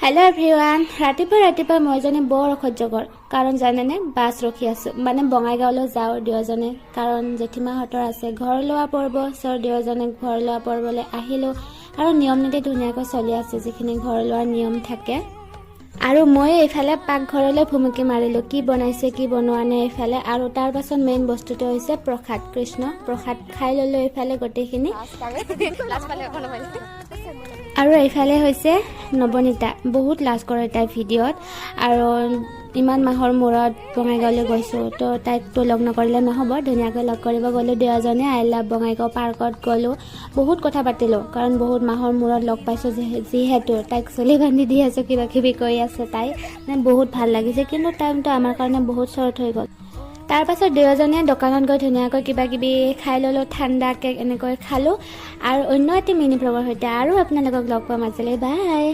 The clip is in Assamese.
हेलो एभ्रिवान रातिपुवा মই জনে বৰ অসহ্যকৰ কাৰণ জানেনে বাস ৰখি আছো মানে বঙাইগাঁৱলৈ যাও দিয়জনে কাৰণ জেঠিমাহঁতৰ আছে ঘৰ লোৱা পৰ্ব সৰ দিয়জনে ঘৰ লোৱা পৰ্বলে আহিলো আৰু নিয়ম নীতি ধুনীয়াকৈ চলি আছে যিখিনি ঘৰ লোৱাৰ নিয়ম থাকে আৰু মই এইফালে পাক ঘৰলৈ ভুমুকি মাৰিলো কি বনাইছে কি বনোৱা নাই এইফালে আৰু তাৰ পাছত মেইন বস্তুটো হৈছে প্ৰসাদ কৃষ্ণ প্ৰসাদ খাই ললো এইফালে গটেখিনি আৰু এইফালে হৈছে নবনীতা বহুত লাজ কৰে তাই ভিডিঅ'ত আৰু ইমান মাহৰ মূৰত বঙাইগাঁৱলৈ গৈছো তো তাইকতো লগ নকৰিলে নহ'ব ধুনীয়াকৈ লগ কৰিব গ'লো দুজনে আই লাভ বঙাইগাঁও পাৰ্কত গ'লো বহুত কথা পাতিলো কাৰণ বহুত মাহৰ মূৰত লগ পাইছো যিহেতু তাইক চলি বান্ধি দি আছো কিবা কিবি কৈ আছে তাই মানে বহুত ভাল লাগিছে কিন্তু টাইমটো আমাৰ কাৰণে বহুত শৰ্ট হৈ গ'ল তাৰ পাছত দুজনে দোকানত গৈ ধুনীয়াকৈ কিবা কিবি খাই ললো ঠাণ্ডা কেক এনেকৈ খালো আৰু অন্য এটা মিনি ব্লগৰ সৈতে আৰু আপোনালোকক লগ পাম আজিলৈ বাই